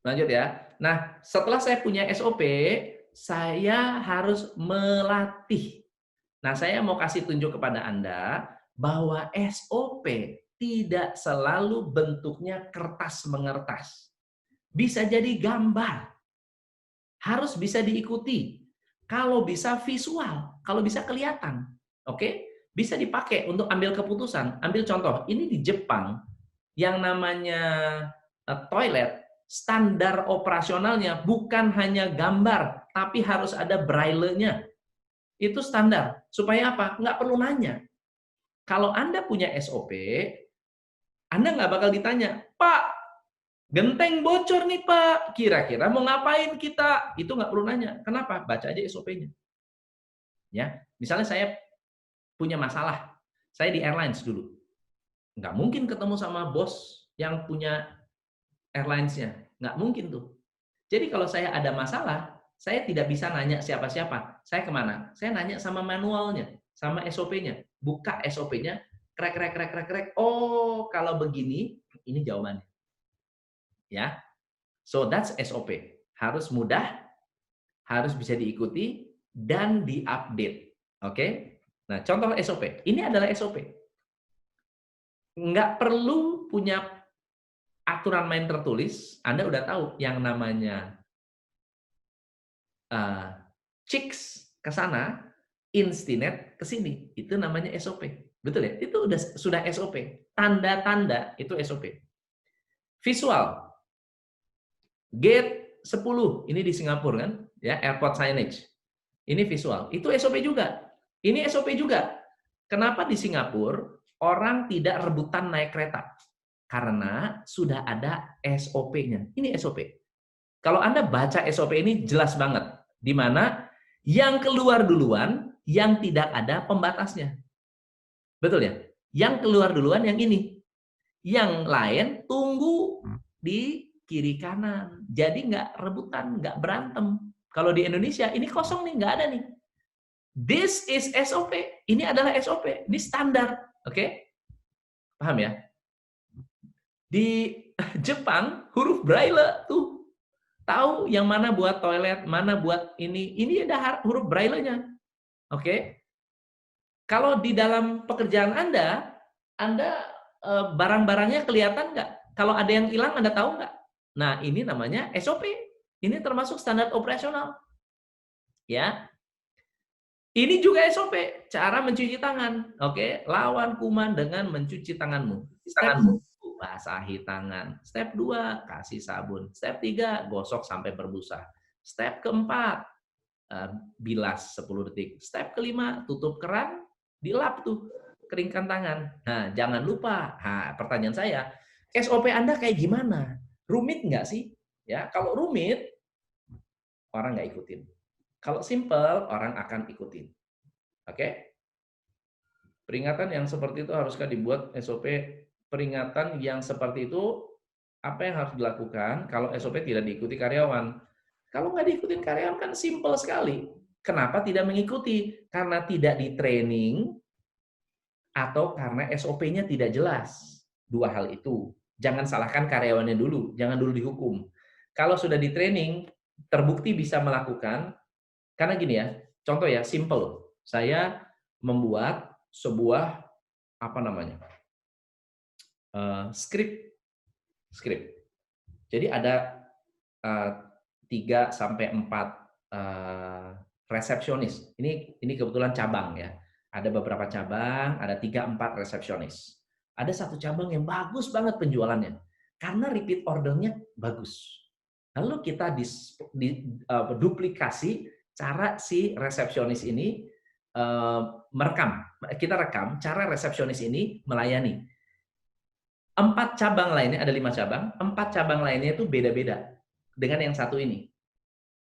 Lanjut ya. Nah, setelah saya punya SOP, saya harus melatih. Nah, saya mau kasih tunjuk kepada Anda bahwa SOP tidak selalu bentuknya kertas mengertas. Bisa jadi gambar, harus bisa diikuti. Kalau bisa visual, kalau bisa kelihatan. Oke? Bisa dipakai untuk ambil keputusan. Ambil contoh, ini di Jepang yang namanya toilet, standar operasionalnya bukan hanya gambar, tapi harus ada braille-nya. Itu standar. Supaya apa? Nggak perlu nanya. Kalau Anda punya SOP, Anda nggak bakal ditanya, Pak, genteng bocor nih Pak, kira-kira mau ngapain kita? Itu nggak perlu nanya. Kenapa? Baca aja SOP-nya. Ya, misalnya saya punya masalah, saya di airlines dulu. Nggak mungkin ketemu sama bos yang punya airlines-nya. Nggak mungkin tuh. Jadi kalau saya ada masalah, saya tidak bisa nanya siapa-siapa. Saya kemana? Saya nanya sama manualnya, sama SOP-nya. Buka SOP-nya, krek, krek, krek, krek, krek. Oh, kalau begini, ini jawabannya. Ya, so that's SOP. Harus mudah, harus bisa diikuti, dan diupdate. Oke? Nah, contoh SOP. Ini adalah SOP. Nggak perlu punya aturan main tertulis. Anda udah tahu yang namanya uh, chicks ke sana, Instinet ke sini. Itu namanya SOP. Betul ya? Itu sudah SOP. Tanda-tanda itu SOP. Visual. Gate 10, ini di Singapura kan, ya, airport signage. Ini visual. Itu SOP juga. Ini SOP juga. Kenapa di Singapura orang tidak rebutan naik kereta? Karena sudah ada SOP-nya. Ini SOP. Kalau Anda baca SOP ini jelas banget. Di mana yang keluar duluan, yang tidak ada pembatasnya. Betul ya? Yang keluar duluan yang ini. Yang lain tunggu di kiri kanan. Jadi nggak rebutan, nggak berantem. Kalau di Indonesia, ini kosong nih, nggak ada nih. This is SOP. Ini adalah SOP. Ini standar. Oke? Paham ya? Di Jepang, huruf Braille tuh. Tahu yang mana buat toilet, mana buat ini. Ini ada huruf Braille-nya. Oke? Kalau di dalam pekerjaan Anda barang-barangnya kelihatan nggak? Kalau ada yang hilang, Anda tahu nggak? Nah, ini namanya SOP. Ini termasuk standar operasional. Ya, ini juga SOP, cara mencuci tangan. Oke, lawan kuman dengan mencuci tanganmu. Step 1, basahi tangan. Step 2, kasih sabun. Step 3, gosok sampai berbusa. Step keempat, bilas 10 detik. Step kelima, tutup keran, dilap tuh, keringkan tangan. Nah, jangan lupa. Nah, pertanyaan saya, SOP Anda kayak gimana? Rumit nggak sih? Ya, kalau rumit, orang nggak ikutin. Kalau simple, orang akan ikutin. Oke? Peringatan yang seperti itu haruskah dibuat SOP peringatan yang seperti itu, apa yang harus dilakukan kalau SOP tidak diikuti karyawan? Kalau nggak diikutin karyawan kan simple sekali. Kenapa tidak mengikuti? Karena tidak di training atau karena SOP-nya tidak jelas. Dua hal itu. Jangan salahkan karyawannya dulu, jangan dulu dihukum. Kalau sudah di training, terbukti bisa melakukan, karena gini ya, contoh ya, simple. Saya membuat sebuah apa namanya skrip. Jadi ada 3 sampai 4 resepsionis. Ini kebetulan cabang ya. Ada beberapa cabang, ada 3-4 resepsionis. Ada satu cabang yang bagus banget penjualannya karena repeat ordernya bagus. Lalu kita duplikasi cara si resepsionis ini merekam. Kita rekam cara resepsionis ini melayani. 4 cabang lainnya, ada 5 cabang, 4 cabang lainnya itu beda-beda dengan yang satu ini.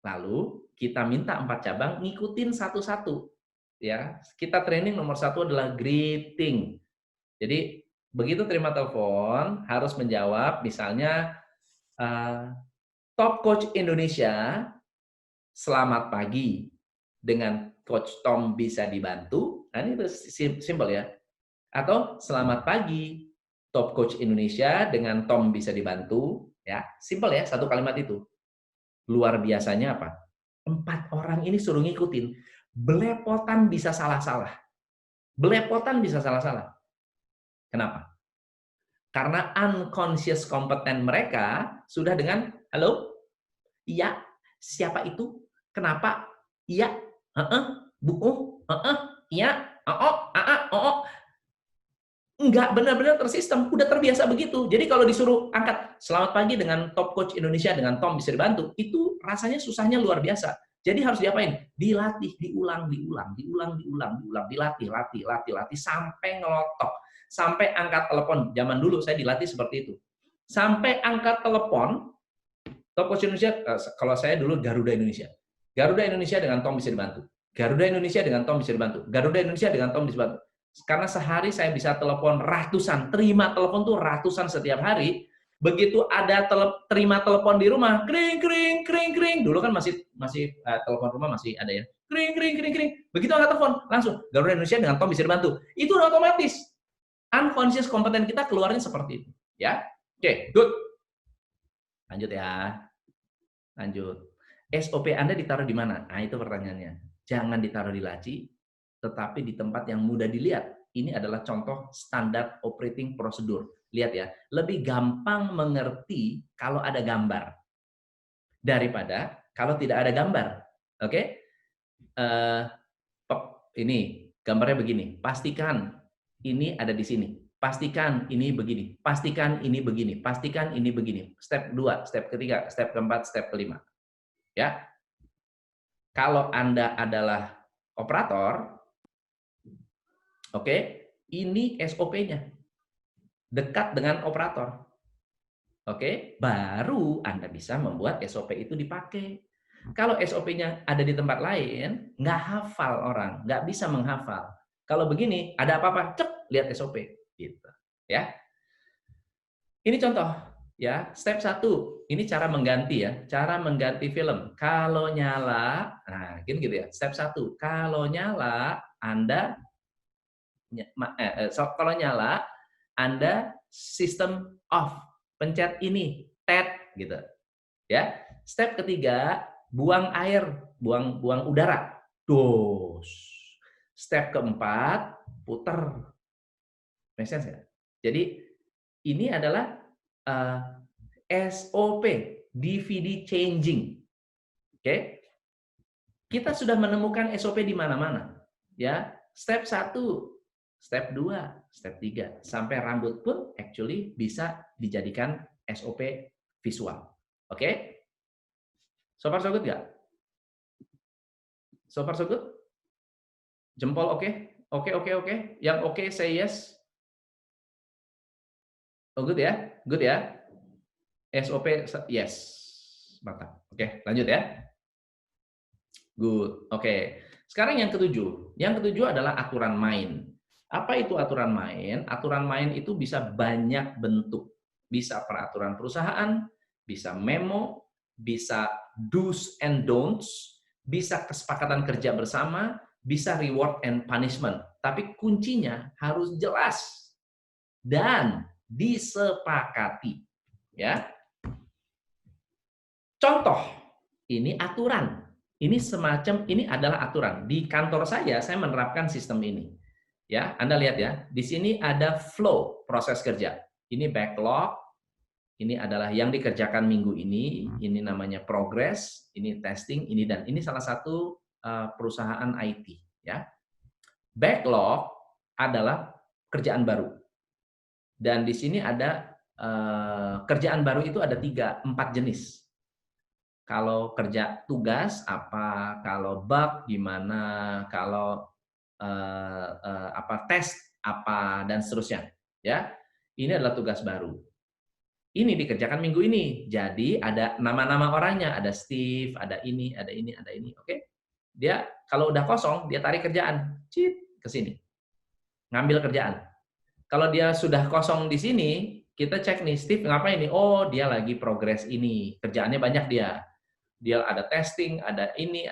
Lalu kita minta 4 cabang ngikutin satu-satu. Ya, kita training nomor 1 adalah greeting. Jadi begitu terima telepon harus menjawab, misalnya top coach Indonesia, selamat pagi. Dengan Coach Tom bisa dibantu. Nah, ini simple ya. Atau selamat pagi, top coach Indonesia dengan Tom bisa dibantu. Ya, simple ya, satu kalimat itu. Luar biasanya apa? 4 orang ini suruh ngikutin. Belepotan bisa salah-salah. Belepotan bisa salah-salah. Kenapa? Karena unconscious kompeten mereka sudah dengan, halo, iya, siapa itu? Kenapa? Iya, heeh, heeh, iya, oh. Enggak benar-benar tersistem, udah terbiasa begitu. Jadi kalau disuruh angkat selamat pagi dengan top coach Indonesia dengan Tom bisa dibantu, itu rasanya susahnya luar biasa. Jadi harus diapain? Dilatih, diulang, dilatih sampai ngelotok, sampai angkat telepon. Zaman dulu saya dilatih seperti itu. Sampai angkat telepon, top coach Indonesia, kalau saya dulu Garuda Indonesia. Garuda Indonesia dengan Tom bisa dibantu. Garuda Indonesia dengan Tom bisa dibantu. Garuda Indonesia dengan Tom bisa dibantu. Karena sehari saya bisa telepon ratusan, terima telepon tuh ratusan setiap hari. Begitu ada terima telepon di rumah, kring kring kring kring. Dulu kan masih telepon rumah masih ada ya. Kring kring kring kring. Begitu angkat telepon, langsung Garuda Indonesia dengan Tom bisa dibantu. Itu udah otomatis. Unconscious kompeten kita keluarnya seperti itu, ya. Oke, good. Lanjut ya. Lanjut. SOP Anda ditaruh di mana? Nah, itu pertanyaannya. Jangan ditaruh di laci, tetapi di tempat yang mudah dilihat. Ini adalah contoh standar operating prosedur. Lihat ya, lebih gampang mengerti kalau ada gambar daripada kalau tidak ada gambar. Oke? Ini gambarnya begini. Pastikan ini ada di sini. Pastikan ini begini. Pastikan ini begini. Pastikan ini begini. Step 2, step ketiga, step keempat, step kelima. Ya. Kalau Anda adalah operator, oke, ini SOP-nya. Dekat dengan operator. Oke, baru Anda bisa membuat SOP itu dipakai. Kalau SOP-nya ada di tempat lain, nggak hafal orang, nggak bisa menghafal. Kalau begini, ada apa-apa, cek, lihat SOP. Gitu. Ya. Ini contoh. Ya, step 1, ini cara mengganti ya, cara mengganti film. Kalau nyala, nah gitu ya. Step 1, kalau nyala, Anda kalau nyala, Anda sistem off, pencet ini, tet gitu. Ya. Step ketiga, buang air, buang udara. Dos. Step keempat, puter. Make sense ya? Jadi ini adalah SOP, DVD changing. Oke. Kita sudah menemukan SOP di mana-mana. Ya, step 1, step 2, step 3 sampai rambut pun actually bisa dijadikan SOP visual. Oke? So far so good nggak? So far so good? Jempol oke? Oke. Yang oke say yes. Oh good ya? Good ya? SOP yes. Mantap. Oke, lanjut ya. Good. Oke. Sekarang yang ketujuh. Yang ketujuh adalah aturan main. Apa itu aturan main? Aturan main itu bisa banyak bentuk. Bisa peraturan perusahaan, bisa memo, bisa do's and don'ts, bisa kesepakatan kerja bersama, bisa reward and punishment. Tapi kuncinya harus jelas dan disepakati. Ya. Contoh, ini aturan. Ini semacam, ini adalah aturan. Di kantor saya menerapkan sistem ini. Ya, Anda lihat ya, di sini ada flow proses kerja. Ini backlog, ini adalah yang dikerjakan minggu ini namanya progress, ini testing, ini dan ini salah satu perusahaan IT. Ya, backlog adalah kerjaan baru. Dan di sini ada kerjaan baru itu ada 4 jenis. Kalau kerja tugas apa, kalau bug gimana, kalau tes apa dan seterusnya. Ya, ini adalah tugas baru. Ini dikerjakan minggu ini. Jadi ada nama-nama orangnya, ada Steve, ada ini, ada ini, ada ini. Oke? Dia kalau udah kosong, dia tarik kerjaan, cit ke sini. Ngambil kerjaan. Kalau dia sudah kosong di sini, kita cek nih, Steve ngapain nih? Oh, dia lagi progres ini. Kerjaannya banyak dia. Dia ada testing, ada ini,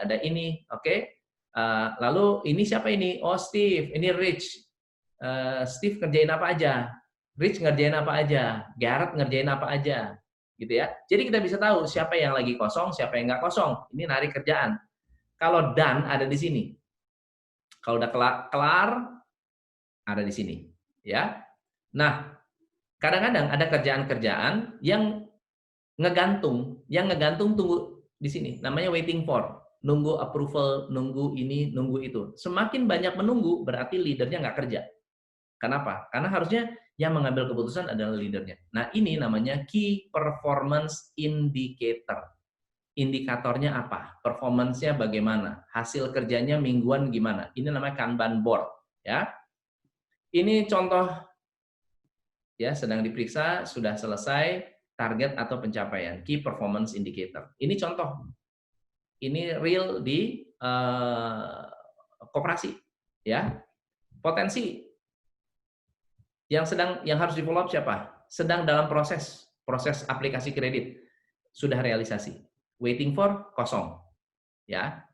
oke? Lalu ini siapa ini? Oh Steve, ini Rich. Steve ngerjain apa aja? Rich ngerjain apa aja? Garrett ngerjain apa aja? gitu ya. Jadi kita bisa tahu siapa yang lagi kosong, siapa yang nggak kosong. Ini narik kerjaan. Kalau done ada di sini. Kalau udah kelar ada di sini, ya. Nah, kadang-kadang ada kerjaan-kerjaan yang ngegantung tunggu di sini. Namanya waiting for, nunggu approval, nunggu ini, nunggu itu. Semakin banyak menunggu, berarti leadernya nggak kerja. Kenapa? Karena harusnya yang mengambil keputusan adalah leadernya. Nah, ini namanya key performance indicator. Indikatornya apa? Performance-nya bagaimana? Hasil kerjanya mingguan gimana? Ini namanya Kanban board, ya. Ini contoh ya, sedang diperiksa, sudah selesai target atau pencapaian, key performance indicator. Ini contoh. Ini real di koperasi, ya. Potensi yang harus di-follow up siapa? Sedang dalam proses aplikasi kredit. Sudah realisasi. Waiting for kosong. Ya.